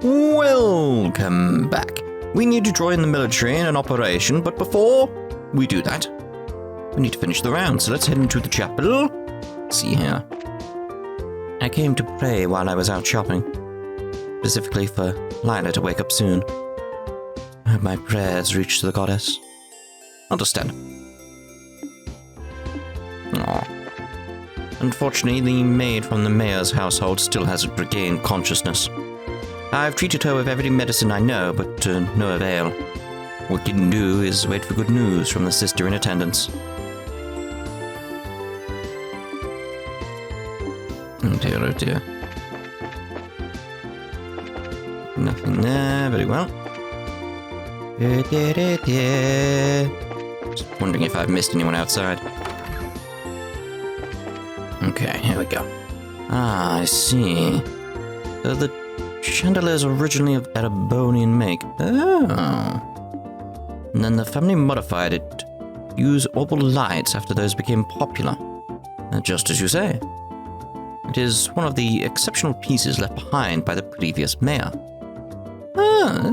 Welcome back. We need to join the military in an operation, but before we do that, we need to finish the round, so let's head into the chapel. See here. I came to pray while I was out shopping, specifically for Lila to wake up soon. I hope my prayers reach the goddess. Understand. Aww. Unfortunately, the maid from the mayor's household still hasn't regained consciousness. I've treated her with every medicine I know, but to no avail. What we can do is wait for good news from the sister in attendance. Oh dear, oh dear. Nothing there, very well. Just wondering if I've missed anyone outside. Okay, here we go. Ah, I see. The chandelier is originally of Erebonian make. Oh. And then the family modified it to use oval lights after those became popular. Just as you say. It is one of the exceptional pieces left behind by the previous mayor. Ah,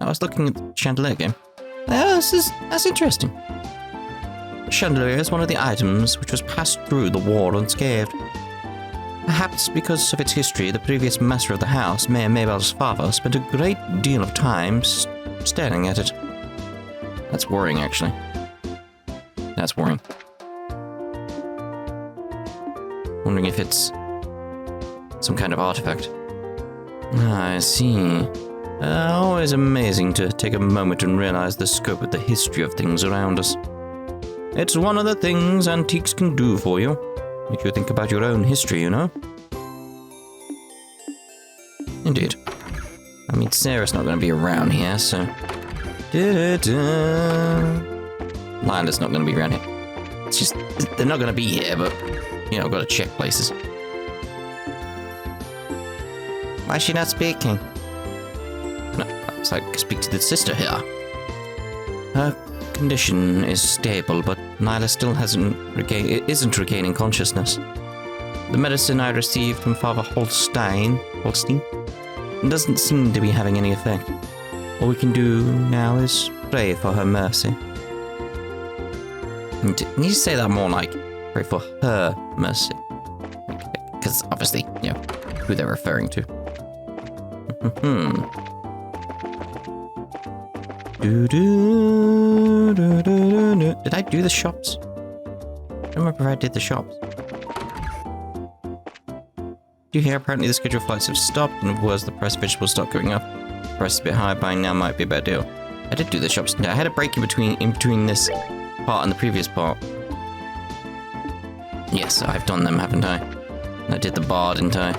I was looking at the chandelier game. That's interesting. The chandelier is one of the items which was passed through the war unscathed. Perhaps because of its history, the previous master of the house, Mayor Mabel's father, spent a great deal of time staring at it. That's worrying, actually. That's worrying. Wondering if it's some kind of artifact. Ah, I see. Always amazing to take a moment and realize the scope of the history of things around us. It's one of the things antiques can do for you. Make you think about your own history, you know? Indeed. I mean, Sarah's not going to be around here, so... Lila's not going to be around here. It's just, they're not going to be here, but, you know, I've got to check places. Why is she not speaking? No, it's like, speak to the sister here. Her condition is stable, but Lila still isn't regaining consciousness. The medicine I received from Father Holstein doesn't seem to be having any effect. All we can do now is pray for her mercy. You need to say that more like, pray for her mercy. Because obviously, you know, who they're referring to. Did I do the shops? I don't remember if I did the shops. Do you hear? Apparently the scheduled flights have stopped, and of course the price of vegetables start going up. The price is a bit high, buying now might be a bad deal. I did do the shops. I had a break in between this part and the previous part. Yes, I've done them, haven't I? And I did the bar, didn't I?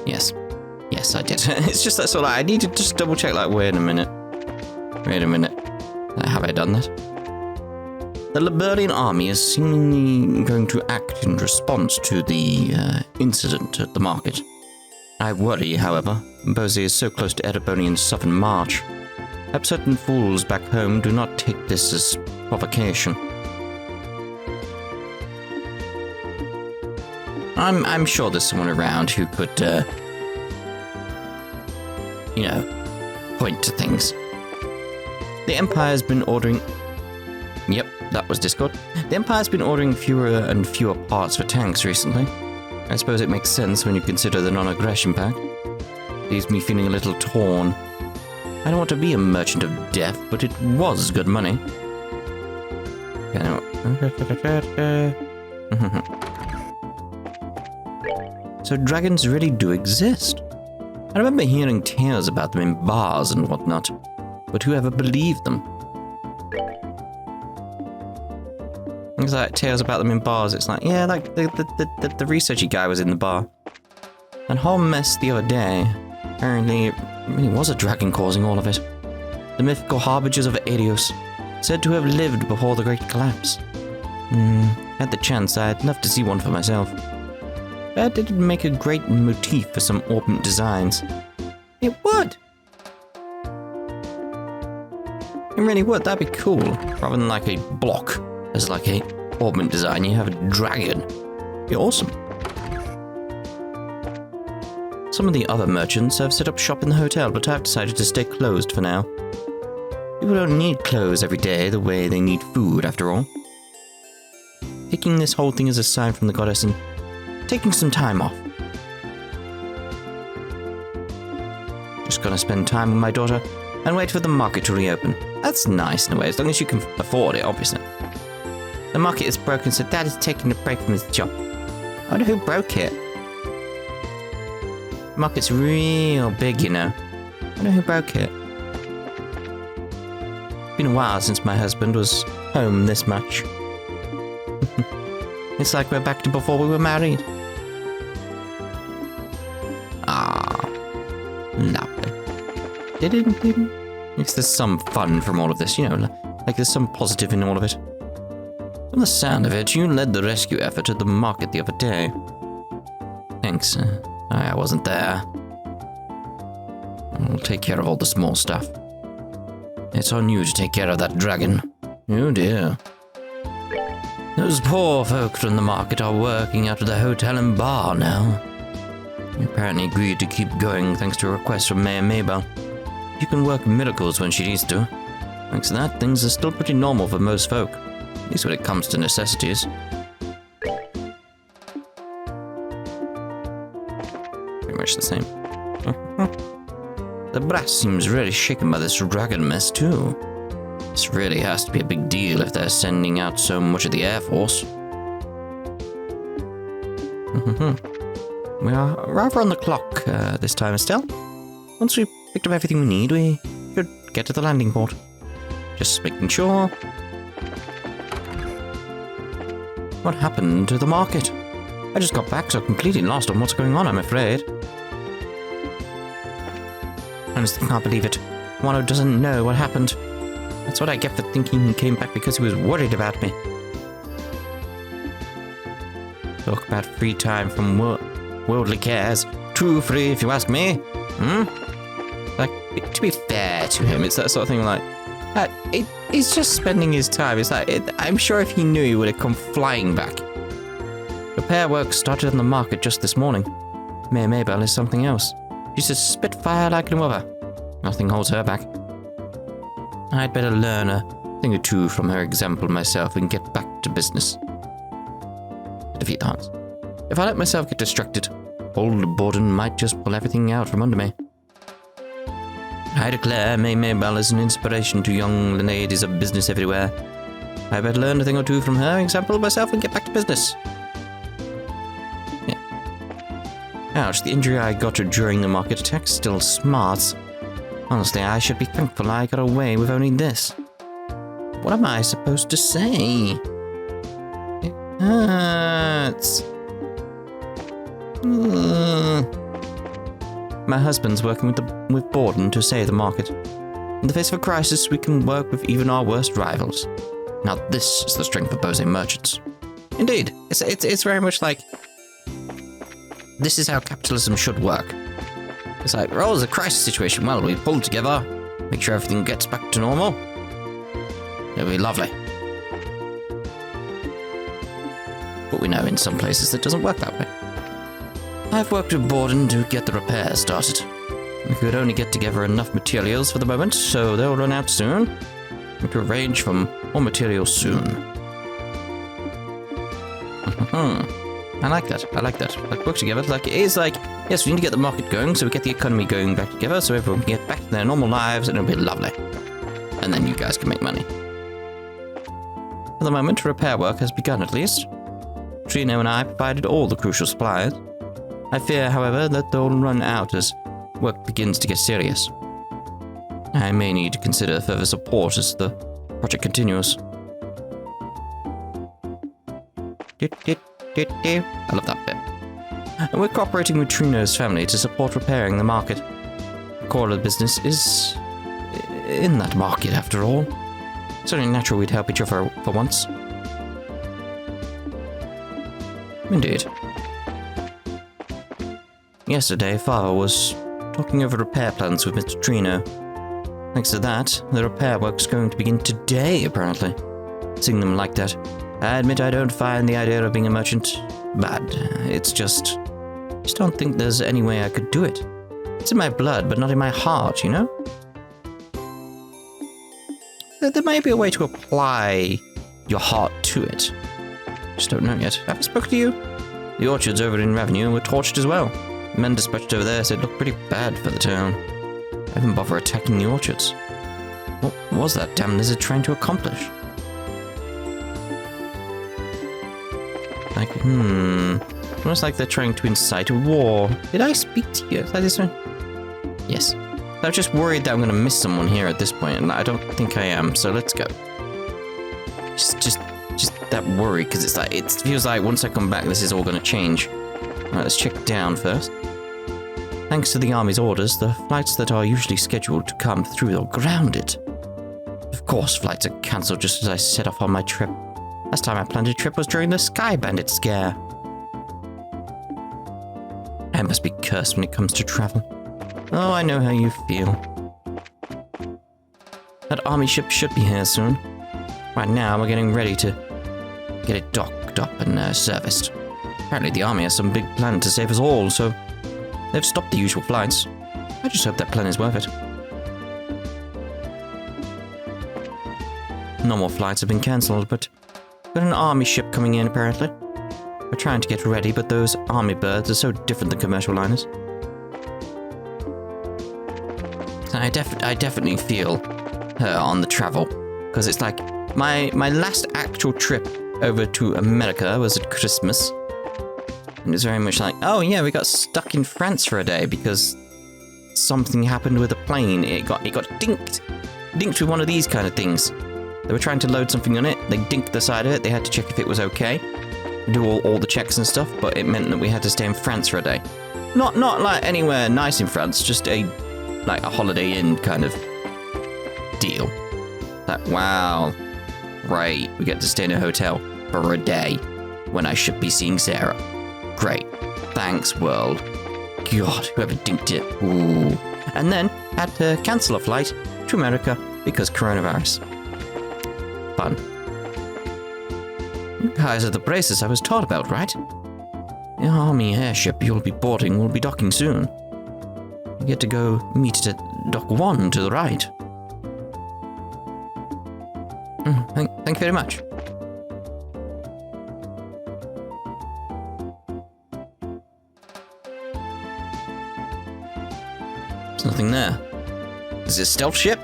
Yes. Yes, I did. It's just that sort of, I need to just double check, like, wait a minute. Have I done that? The Liberlian army is seemingly going to act in response to the incident at the market. I worry, however, Bosie is so close to Erebonian's southern march. Perhaps certain fools back home do not take this as provocation. I'm sure there's someone around who could, you know, point to things. The Empire's been ordering... Yep, that was Discord. The Empire's been ordering fewer and fewer parts for tanks recently. I suppose it makes sense when you consider the non-aggression pact. Leaves me feeling a little torn. I don't want to be a merchant of death, but it was good money. So dragons really do exist. I remember hearing tales about them in bars and whatnot, but whoever believed them? Things like tales about them in bars, it's like, yeah, like the researchy guy was in the bar. That whole mess the other day, apparently it really was a dragon causing all of it. The mythical harbingers of Adios, said to have lived before the Great Collapse. Had the chance, I'd love to see one for myself. But it'd make a great motif for some ornament designs. It would! It really would, that'd be cool. Rather than like a block, as like a ornament design, you have a dragon. It'd be awesome. Some of the other merchants have set up shop in the hotel, but I've decided to stay closed for now. People don't need clothes every day the way they need food, after all. Taking this whole thing as a sign from the goddess and taking some time off. Just gonna spend time with my daughter and wait for the market to reopen. That's nice in a way, as long as you can afford it, obviously. The market is broken, so Dad is taking a break from his job. I wonder who broke it. The market's real big, you know. I wonder who broke it. It's been a while since my husband was home this much. It's like we're back to before we were married. Ah, lovely. It's there's some fun from all of this, you know, like there's some positive in all of it. From the sound of it, you led the rescue effort at the market the other day. Thanks. I wasn't there. I'll take care of all the small stuff. It's on you to take care of that dragon. Oh dear. Those poor folk from the market are working out of the hotel and bar now. You apparently agreed to keep going thanks to a request from Mayor Mabel. You can work miracles when she needs to. Thanks to that, things are still pretty normal for most folk. At least when it comes to necessities. Pretty much the same. The brass seems really shaken by this dragon mess too. This really has to be a big deal if they're sending out so much of the Air Force. We are rather on the clock this time, Estelle. Once we've picked up everything we need, we should get to the landing port. Just making sure. What happened to the market? I just got back, so completely lost on what's going on, I'm afraid. I honestly can't believe it. Wano doesn't know what happened. That's what I get for thinking he came back because he was worried about me. Talk about free time from worldly cares. Too free, if you ask me. Like, to be fair to him, it's that sort of thing like, he's just spending his time. It's like, I'm sure if he knew, he would have come flying back. Repair work started on the market just this morning. Mayor Mabel is something else. She's a spitfire like no other. Nothing holds her back. I'd better learn a thing or two from her example myself and get back to business. Defeat the Hans. If I let myself get distracted, old Borden might just pull everything out from under me. I declare May Mabel is an inspiration to young ladies of business everywhere. I better learn a thing or two from her example myself and get back to business. Yeah. Ouch, the injury I got during the market attack still smarts. Honestly, I should be thankful I got away with only this. What am I supposed to say? It hurts. My husband's working with Borden to save the market. In the face of a crisis, we can work with even our worst rivals. Now this is the strength of Bose merchants. Indeed, it's very much like, this is how capitalism should work. It's like, oh, there's a crisis situation. Well, we pull together, make sure everything gets back to normal. It'll be lovely. But we know in some places it doesn't work that way. I've worked with Borden to get the repairs started. We could only get together enough materials for the moment, so they'll run out soon. We can arrange for more materials soon. I like that. Like, work together. Like, it is like, yes, we need to get the market going, so we get the economy going back together, so everyone can get back to their normal lives, and it'll be lovely. And then you guys can make money. For the moment, repair work has begun at least. Trino and I provided all the crucial supplies. I fear, however, that they'll run out as work begins to get serious. I may need to consider further support as the project continues. I love that bit. And we're cooperating with Trino's family to support repairing the market. The core of the business is in that market, after all. It's only natural we'd help each other for once. Indeed. Yesterday, Father was talking over repair plans with Mr. Trino. Thanks to that, the repair work's going to begin today, apparently. Seeing them like that, I admit I don't find the idea of being a merchant bad. It's just don't think there's any way I could do it. It's in my blood, but not in my heart, you know? There may be a way to apply your heart to it. Just don't know yet. Have I spoken to you? The orchards over in Revenue were torched as well. The men dispatched over there said it looked pretty bad for the town. I didn't bother attacking the orchards. What was that damn lizard trying to accomplish? Like, almost like they're trying to incite a war. Did I speak to you? Is that this one? Yes. I'm just worried that I'm going to miss someone here at this point, and I don't think I am, so let's go. Just that worry, because it's like, it feels like once I come back, this is all going to change. Alright, let's check down first. Thanks to the Army's orders, the flights that are usually scheduled to come through are grounded. Of course, flights are cancelled just as I set off on my trip. Last time I planned a trip was during the Sky Bandit scare. I must be cursed when it comes to travel. Oh, I know how you feel. That army ship should be here soon. Right now, we're getting ready to get it docked up and serviced. Apparently the army has some big plan to save us all, so they've stopped the usual flights. I just hope that plan is worth it. No more flights have been cancelled, but got an army ship coming in apparently. We're trying to get ready, but those army birds are so different than commercial liners. I definitely feel her on the travel, because it's like my last actual trip over to America was at Christmas. And it's very much like, oh yeah, we got stuck in France for a day because something happened with a plane. It got dinked with one of these kind of things. They were trying to load something on it. They dinked the side of it. They had to check if it was okay, do all the checks and stuff. But it meant that we had to stay in France for a day. Not like anywhere nice in France, just a Holiday Inn kind of deal. Like, wow, right, we get to stay in a hotel for a day when I should be seeing Sarah. Great. Thanks, world. God, whoever dinked it. Ooh. And then had to cancel a flight to America because coronavirus. Fun. You guys are the braces I was taught about, right? The army airship you'll be boarding will be docking soon. You get to go meet it at Dock 1 to the right. Thank you very much. There's nothing there. Is it a stealth ship?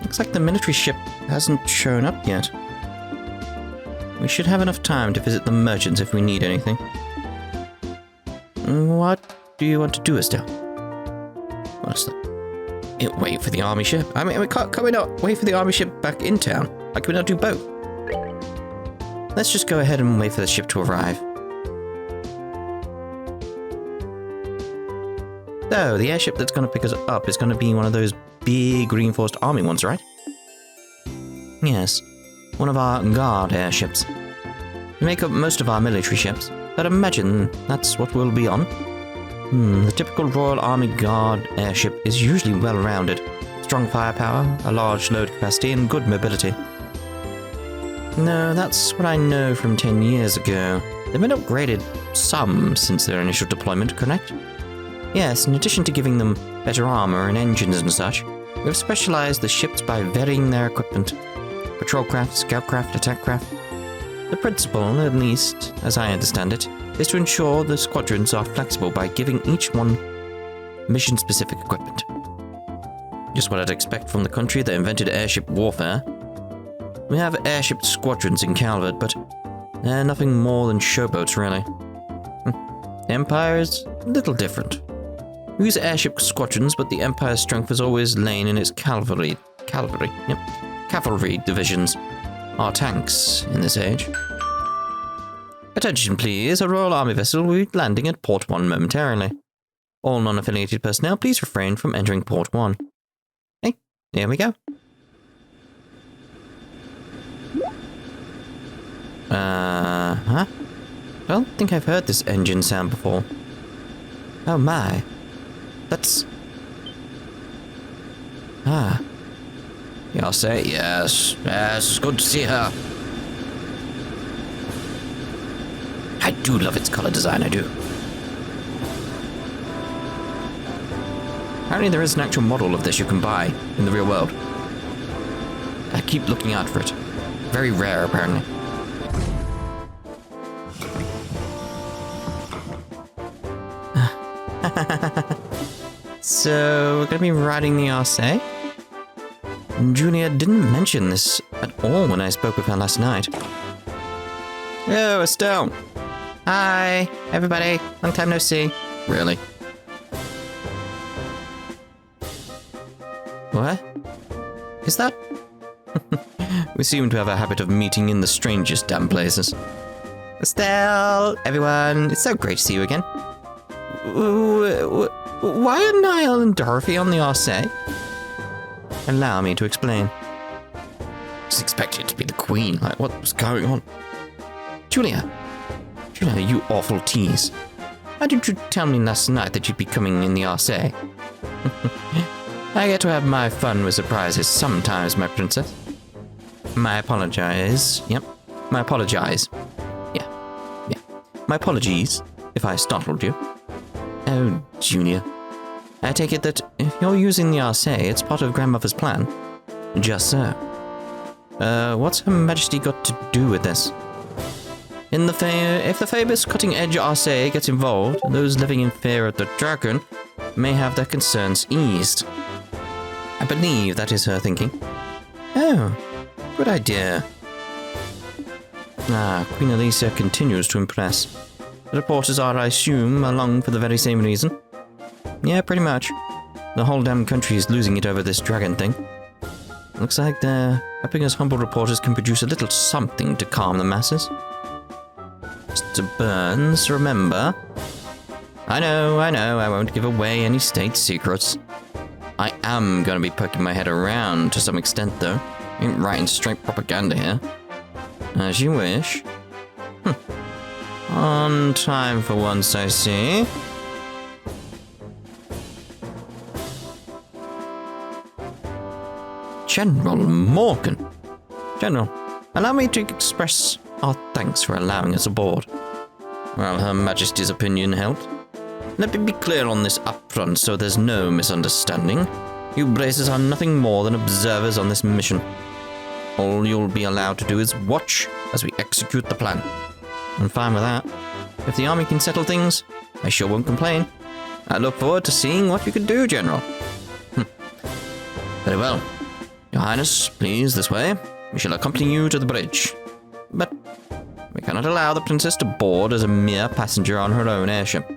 Looks like the military ship hasn't shown up yet. We should have enough time to visit the merchants if we need anything. What do you want to do, Estelle? What's that? Wait for the army ship? I mean, can we not wait for the army ship back in town? Like, can we not do both? Let's just go ahead and wait for the ship to arrive. So, the airship that's going to pick us up is going to be one of those big reinforced army ones, right? Yes, one of our guard airships. We make up most of our military ships. I'd imagine that's what we'll be on. The typical Royal Army Guard airship is usually well-rounded. Strong firepower, a large load capacity, and good mobility. No, that's what I know from 10 years ago. They've been upgraded some since their initial deployment, correct? Yes, in addition to giving them better armor and engines and such, we've specialized the ships by varying their equipment. Patrol craft, scout craft, attack craft. The principle, at least, as I understand it, is to ensure the squadrons are flexible by giving each one mission-specific equipment. Just what I'd expect from the country that invented airship warfare. We have airship squadrons in Calvert, but they're nothing more than showboats, really. The Empire is a little different. We use airship squadrons, but the Empire's strength has always lain in its cavalry divisions. Our tanks in this age. Attention please, a Royal Army vessel will be landing at Port 1 momentarily. All non-affiliated personnel, please refrain from entering Port 1. Hey, here we go. I don't think I've heard this engine sound before. Oh my. That's... Ah. Yeah, I'll say yes. Yes, it's good to see her. I do love its color design, I do. Apparently there is an actual model of this you can buy in the real world. I keep looking out for it. Very rare, apparently. So, we're gonna be riding the Arseille? Julia didn't mention this at all when I spoke with her last night. Oh, Estelle! Hi, everybody. Long time no see. Really? What? Is that? We seem to have a habit of meeting in the strangest damn places. Estelle! Everyone, it's so great to see you again. Why are Niall and Dorothy on the Arseille? Allow me to explain. I was expecting it to be the Queen. Like, what was going on? Julia, you awful tease. Why didn't you tell me last night that you'd be coming in the Arseille? I get to have my fun with surprises sometimes, my princess. My apologize. Yep, my apologize. Yeah. My apologies if I startled you. Oh, Junior. I take it that if you're using the Arseille, it's part of Grandmother's plan. Just so. What's Her Majesty got to do with this? If the famous cutting-edge Arseille gets involved, those living in fear of the dragon may have their concerns eased. I believe that is her thinking. Oh, good idea. Queen Alicia continues to impress. The reporters are, I assume, along for the very same reason. Yeah, pretty much. The whole damn country is losing it over this dragon thing. Looks like they're hoping us humble reporters can produce a little something to calm the masses. Mr. Burns, remember? I know, I won't give away any state secrets. I am going to be poking my head around to some extent, though. Ain't writing straight propaganda here. As you wish. On time for once, I see. General Morgan. General, allow me to express our thanks for allowing us aboard. Well, Her Majesty's opinion held. Let me be clear on this up front so there's no misunderstanding. You braces are nothing more than observers on this mission. All you'll be allowed to do is watch as we execute the plan. I'm fine with that. If the army can settle things, I sure won't complain. I look forward to seeing what you can do, General. Very well. Your Highness, please, this way. We shall accompany you to the bridge. But we cannot allow the princess to board as a mere passenger on her own airship.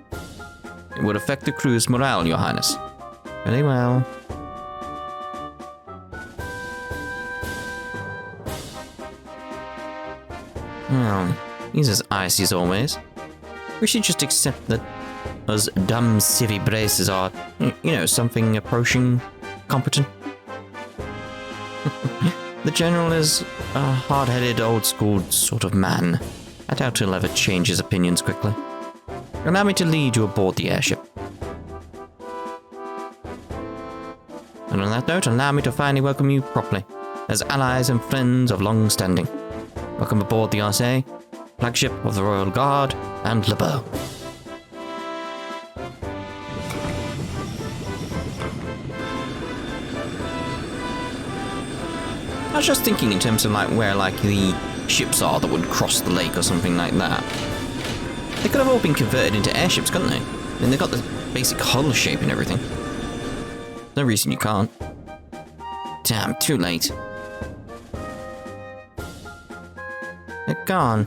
It would affect the crew's morale, Your Highness. Very well. Well, he's as icy as always. We should just accept that us dumb civvy braces are, something approaching competent. The General is a hard-headed, old-school sort of man. I doubt he'll ever change his opinions quickly. Allow me to lead you aboard the airship. And on that note, allow me to finally welcome you properly, as allies and friends of long standing. Welcome aboard the Arseille, flagship of the Royal Guard and Liberl. I was just thinking in terms of where the ships are that would cross the lake or something like that. They could have all been converted into airships, couldn't they? I mean, they've got the basic hull shape and everything. No reason you can't. Damn, too late. They're gone.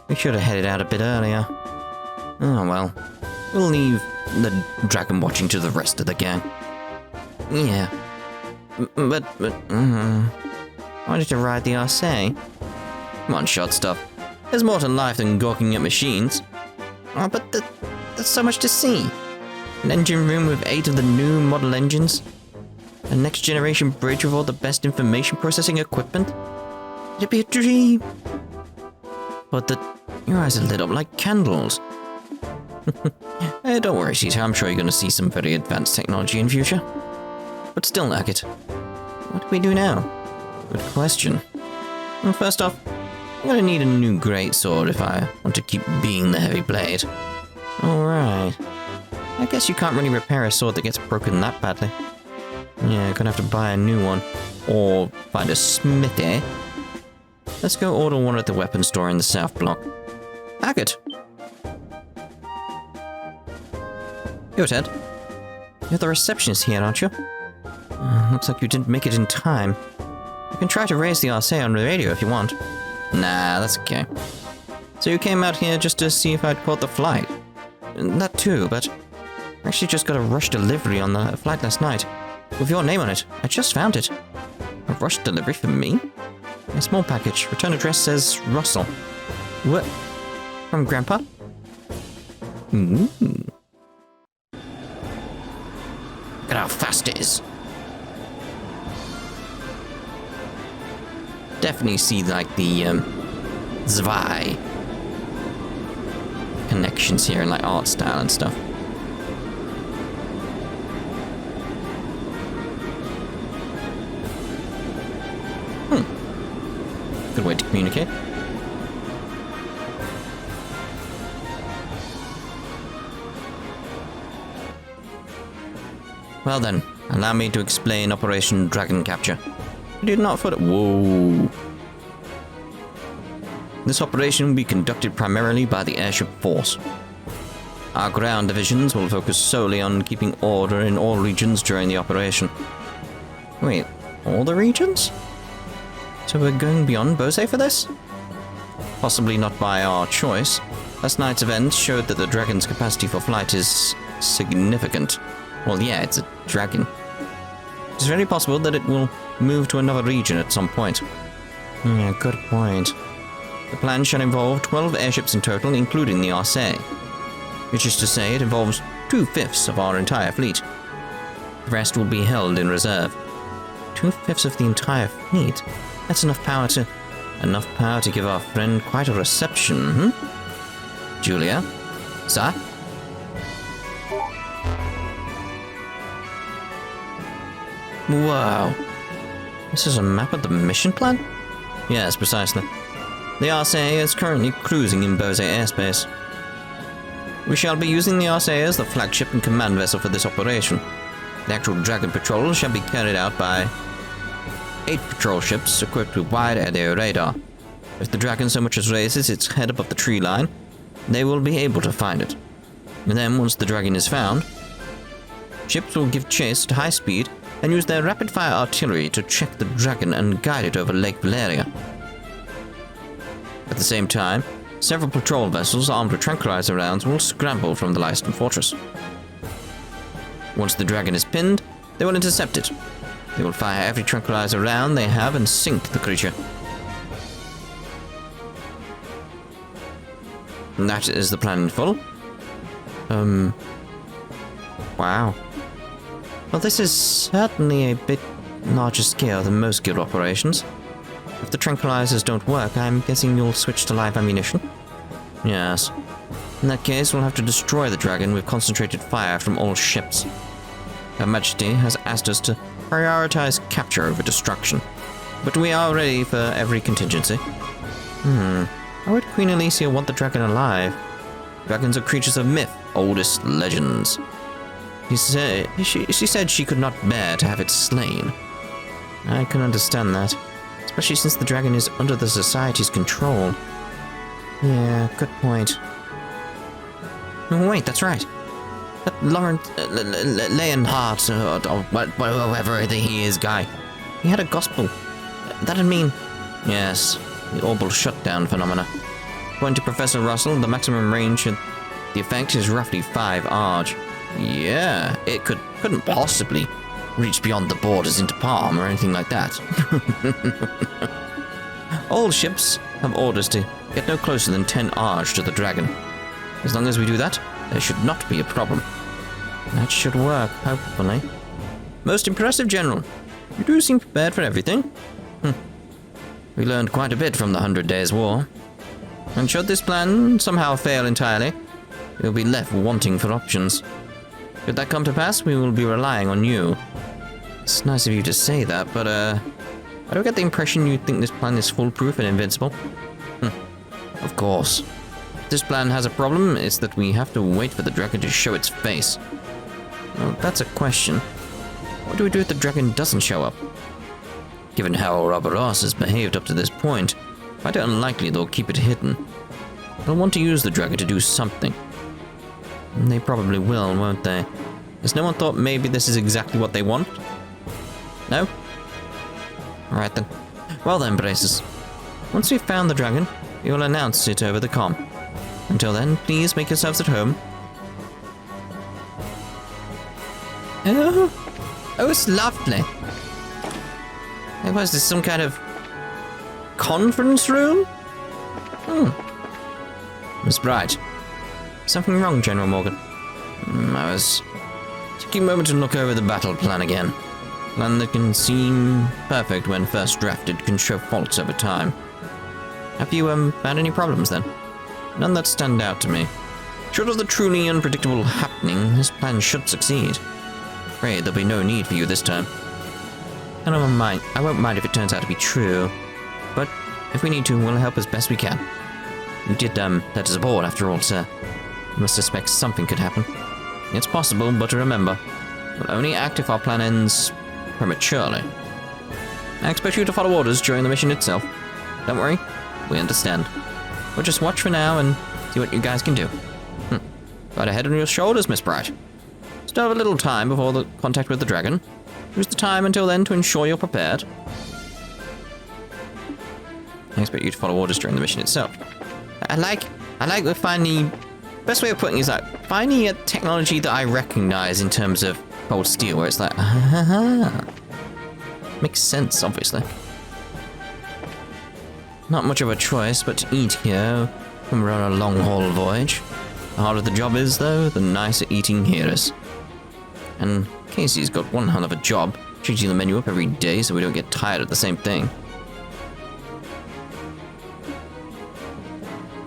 We should have headed out a bit earlier. Oh well. We'll leave the dragon watching to the rest of the gang. Yeah. But I wanted to ride the Arseille. Come on, short stuff. There's more to life than gawking at machines. Oh, but there's so much to see. An engine room with 8 of the new model engines. A next generation bridge with all the best information processing equipment. It'd be a dream. But your eyes are lit up like candles. Don't worry, Sheeta. I'm sure you're going to see some very advanced technology in future. But still, Nugget, what do we do now? Good question. Well, first off, I'm going to need a new greatsword if I want to keep being the heavy blade. Alright. I guess you can't really repair a sword that gets broken that badly. Yeah, gonna have to buy a new one. Or find a smithy. Let's go order one at the weapons store in the South Block. Haggard! Yo, Ted. You're the receptionist here, aren't you? Looks like you didn't make it in time. You can try to raise the Arseille on the radio if you want. Nah, that's okay. So you came out here just to see if I'd caught the flight? That too, but I actually just got a rush delivery on the flight last night. With your name on it. I just found it. A rush delivery for me? A small package. Return address says Russell. What? From Grandpa? Ooh. Look at how fast it is. Definitely see like the Zwei connections here in like art style and stuff. Good way to communicate. Well then, allow me to explain Operation Dragon Capture. I did not put it. Whoa. This operation will be conducted primarily by the airship force. Our ground divisions will focus solely on keeping order in all regions during the operation. Wait, all the regions? So we're going beyond Bose for this? Possibly not by our choice. Last night's event showed that the dragon's capacity for flight is significant. Well, yeah, it's a dragon. It's very possible that it will move to another region at some point. Yeah, good point. The plan shall involve 12 airships in total, including the Arseille. Which is to say, it involves 2/5 of our entire fleet. The rest will be held in reserve. 2/5 of the entire fleet? That's enough power to give our friend quite a reception, Julia? Sir? Wow. This is a map of the mission plan? Yes, precisely. The Arseille is currently cruising in Bose airspace. We shall be using the Arseille as the flagship and command vessel for this operation. The actual Dragon patrol shall be carried out by 8 patrol ships equipped with wide area radar. If the Dragon so much as raises its head above the tree line, they will be able to find it. And then, once the Dragon is found, ships will give chase at high speed and use their rapid-fire artillery to check the Dragon and guide it over Lake Valeria. At the same time, several patrol vessels armed with tranquilizer rounds will scramble from the Leiston Fortress. Once the Dragon is pinned, they will intercept it. They will fire every tranquilizer round they have and sink the creature. And that is the plan in full. Wow. Well, this is certainly a bit larger scale than most guild operations. If the tranquilizers don't work, I'm guessing you'll switch to live ammunition? Yes. In that case, we'll have to destroy the Dragon with concentrated fire from all ships. Her Majesty has asked us to prioritize capture over destruction, but we are ready for every contingency. How would Queen Alicia want the Dragon alive? Dragons are creatures of myth, oldest legends. She said she could not bear to have it slain. I can understand that, especially since the Dragon is under the Society's control. Yeah, good point. Oh, wait, that's right. That Leonhardt, or whoever he is, guy. He had a gospel. That'd mean... Yes, the orbital shutdown phenomena. According to Professor Russell, the maximum range of the effect is roughly 5 Arg. Yeah, it couldn't possibly reach beyond the borders into Palm or anything like that. All ships have orders to get no closer than 10 Arg to the Dragon. As long as we do that, there should not be a problem. That should work, hopefully. Most impressive, General. You do seem prepared for everything. We learned quite a bit from the 100 Days' War. And should this plan somehow fail entirely, we'll be left wanting for options. Should that come to pass, we will be relying on you. It's nice of you to say that, but I don't get the impression you think this plan is foolproof and invincible. Of course. If this plan has a problem, it's that we have to wait for the dragon to show its face. Well, that's a question. What do we do if the dragon doesn't show up? Given how Ouroborous has behaved up to this point, I find it unlikely they'll keep it hidden. They'll want to use the dragon to do something. And they probably will, won't they? Has no one thought maybe this is exactly what they want? No? Alright then. Well then, Braces. Once we've found the dragon, we will announce it over the comm. Until then, please make yourselves at home. Oh, it's lovely. Was this some kind of conference room? Miss Bright. Something wrong, General Morgan? I was taking a moment to look over the battle plan again. Plan that can seem perfect when first drafted can show faults over time. Have you found any problems then? None that stand out to me. Short of the truly unpredictable happening, this plan should succeed. Afraid there'll be no need for you this time. I won't mind if it turns out to be true, but if we need to, we'll help as best we can. You did let us aboard after all, sir. You must suspect something could happen. It's possible, but remember, we'll only act if our plan ends prematurely. I expect you to follow orders during the mission itself. Don't worry, we understand. We'll just watch for now and see what you guys can do. Got a head on your shoulders, Miss Bright. Still have a little time before the contact with the dragon. Use the time until then to ensure you're prepared. I expect you to follow orders during the mission itself. I like we're finally... Best way of putting it is like, finding a technology that I recognize in terms of cold steel, where it's like, makes sense, obviously. Not much of a choice but to eat here when we're on a long-haul voyage. The harder the job is, though, the nicer eating here is. And Casey's got one hell of a job, changing the menu up every day so we don't get tired of the same thing.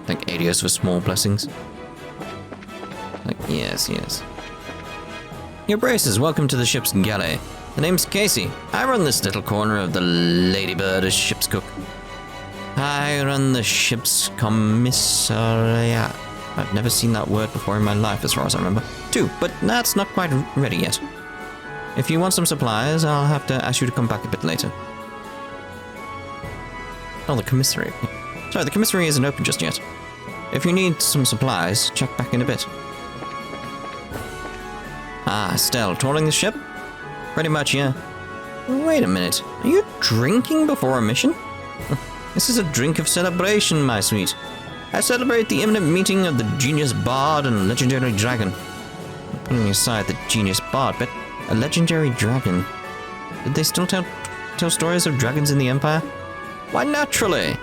Thank Adios for small blessings. Like, yes. Your braces, welcome to the ship's galley. The name's Casey. I run this little corner of the Ladybird as ship's cook. I run the ship's commissariat. I've never seen that word before in my life as far as I remember. Too, but that's not quite ready yet. If you want some supplies, I'll have to ask you to come back a bit later. Oh, the commissary. Sorry, the commissary isn't open just yet. If you need some supplies, check back in a bit. Ah, Estelle, touring the ship? Pretty much, yeah. Wait a minute. Are you drinking before a mission? This is a drink of celebration, my sweet. I celebrate the imminent meeting of the genius bard and legendary dragon. Putting aside the genius bard, but a legendary dragon. Did they still tell stories of dragons in the Empire? Why, naturally.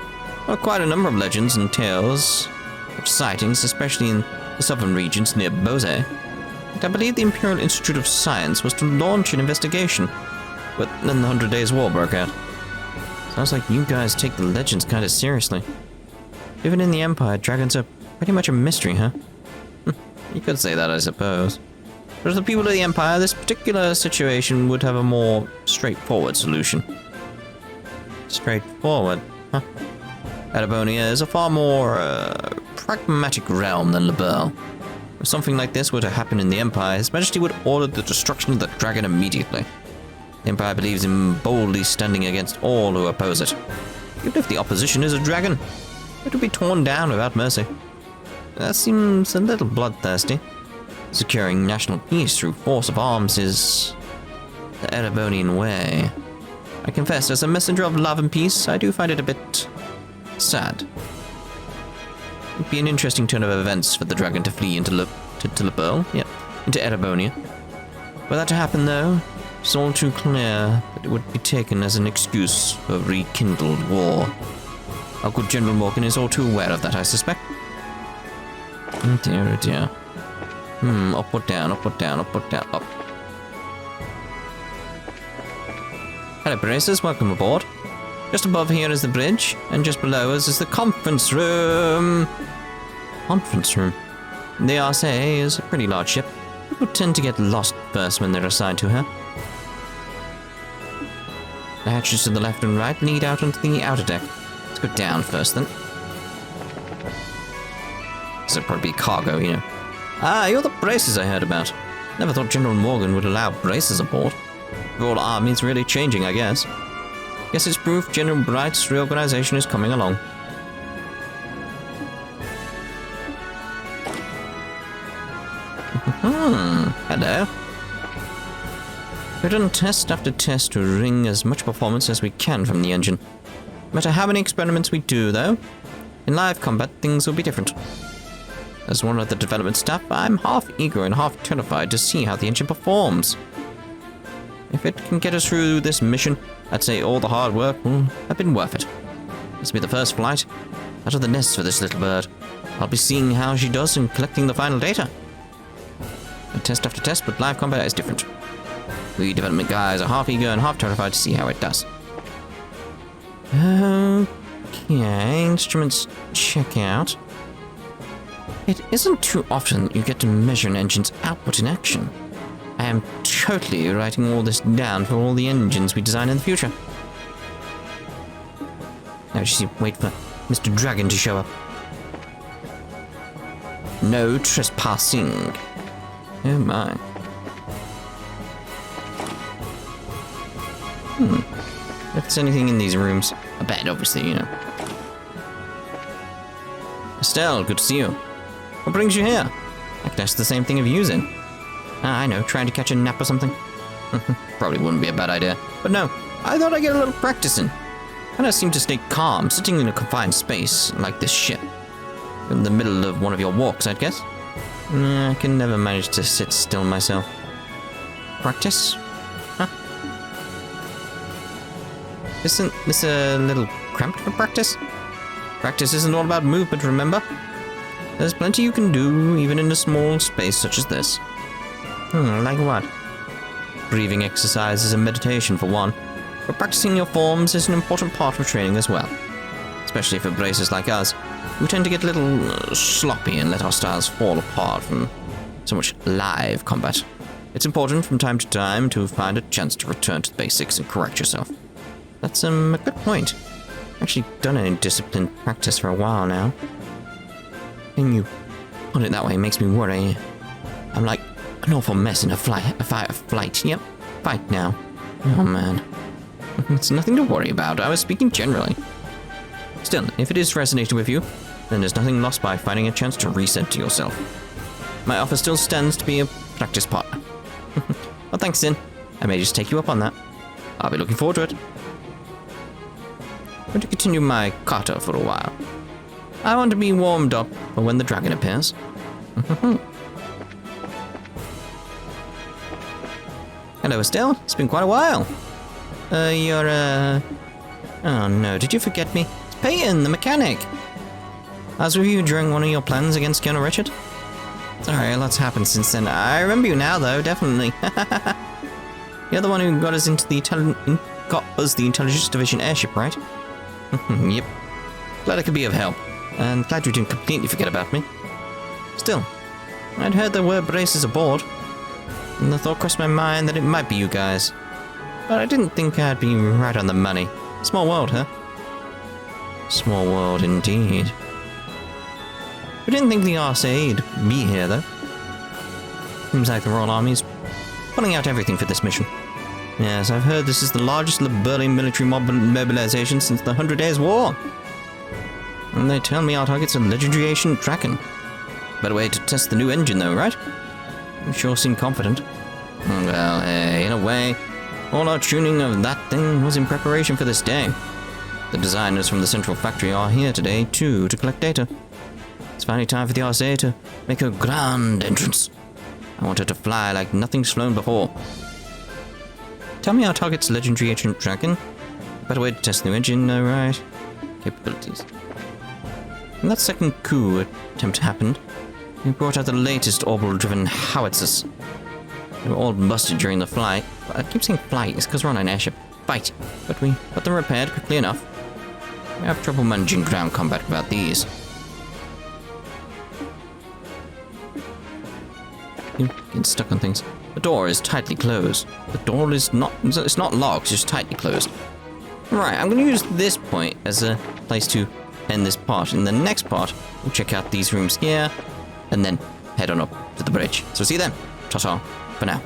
Well, quite a number of legends and tales of sightings, especially in the southern regions near Bose. I believe the Imperial Institute of Science was to launch an investigation, but then the 100 Days War broke out. Sounds like you guys take the legends kind of seriously. Even in the Empire, dragons are pretty much a mystery, huh? You could say that, I suppose. But as the people of the Empire, this particular situation would have a more straightforward solution. Straightforward, huh? Erebonia is a far more pragmatic realm than Liberl. If something like this were to happen in the Empire, His Majesty would order the destruction of the dragon immediately. The Empire believes in boldly standing against all who oppose it. Even if the opposition is a dragon, it will be torn down without mercy. That seems a little bloodthirsty. Securing national peace through force of arms is the Erebonian way. I confess, as a messenger of love and peace, I do find it a bit sad. It'd be an interesting turn of events for the dragon to flee into Liberl, into Erebonia. For that to happen, though, it's all too clear that it would be taken as an excuse for rekindled war. Our good General Morgan is all too aware of that, I suspect. Oh dear. Up or down, up or down, up or down, up. Hello, Braces, welcome aboard. Just above here is the bridge, and just below us is the conference room. Conference room? The Arseille is a pretty large ship. People tend to get lost first when they're assigned to her. The hatches to the left and right lead out onto the outer deck. Let's go down first, then. This would probably be cargo, you know. Ah, you're the braces I heard about. Never thought General Morgan would allow braces aboard. The whole army's really changing, I guess. Guess it's proof General Bright's reorganization is coming along. Hello. We've done test after test to wring as much performance as we can from the engine. No matter how many experiments we do, though, in live combat things will be different. As one of the development staff, I'm half eager and half terrified to see how the engine performs. If it can get us through this mission, I'd say all the hard work will have been worth it. This will be the first flight out of the nest for this little bird. I'll be seeing how she does and collecting the final data. And test after test, but live combat is different. We development guys are half eager and half terrified to see how it does. Okay, instruments check out. It isn't too often you get to measure an engine's output in action. I am totally writing all this down for all the engines we design in the future. Now just wait for Mr. Dragon to show up. No trespassing. Oh my. If there's anything in these rooms. A bed, obviously, you know. Estelle, good to see you. What brings you here? I could ask the same thing of you, Zin. Ah, I know, trying to catch a nap or something. Probably wouldn't be a bad idea. But no, I thought I'd get a little practice in. Kinda seem to stay calm, sitting in a confined space, like this ship. In the middle of one of your walks, I'd guess. I can never manage to sit still myself. Practice? Huh? Isn't this a little cramped for practice? Practice isn't all about movement, remember? There's plenty you can do, even in a small space such as this. Like what? Breathing exercises and meditation for one, but practicing your forms is an important part of training as well. Especially for bracers like us, who tend to get a little sloppy and let our styles fall apart from so much live combat. It's important from time to time to find a chance to return to the basics and correct yourself. That's a good point. I've actually done any disciplined practice for a while now. And you put it that way makes me worry. I'm like an awful mess in a flight. Yep, fight now. Oh man. It's nothing to worry about. I was speaking generally. Still, if it is resonating with you, then there's nothing lost by finding a chance to reset to yourself. My offer still stands to be a practice partner. Well, thanks, Sin. I may just take you up on that. I'll be looking forward to it. I'm going to continue my kata for a while. I want to be warmed up for when the dragon appears. Hello, Estelle. It's been quite a while. Oh no, did you forget me? It's Peyton, the mechanic. I was with you during one of your plans against Colonel Richard. Sorry, a lot's happened since then. I remember you now, though, definitely. You're the one who got us into the Intelligence Division airship, right? Yep. Glad I could be of help. And glad you didn't completely forget about me. Still, I'd heard there were braces aboard, and the thought crossed my mind that it might be you guys. But I didn't think I'd be right on the money. Small world, huh? Small world indeed. We didn't think the Arseille'd be here, though. Seems like the Royal Army's pulling out everything for this mission. Yes, I've heard this is the largest Liberl military mobilization since the 100 Days War. And they tell me our target's a legendary ancient Kraken. Better way to test the new engine, though, right? You sure seem confident. Well, hey, in a way, all our tuning of that thing was in preparation for this day. The designers from the central factory are here today, too, to collect data. It's finally time for the Arseille to make her grand entrance. I want her to fly like nothing's flown before. Tell me our target's legendary ancient dragon. Better way to test the new engine, right? Capabilities. When that second coup attempt happened, we brought out the latest orbital-driven howitzers. They were all busted during the flight. I keep saying flight, it's because we're on an airship. Fight. But we got them repaired quickly enough. We have trouble managing ground combat without these. You're getting stuck on things. The door is tightly closed. The door is not... It's not locked, it's just tightly closed. Right, I'm going to use this point as a place to end this part. In the next part, we'll check out these rooms here, and then head on up to the bridge. So see you then. Ta-ta for now.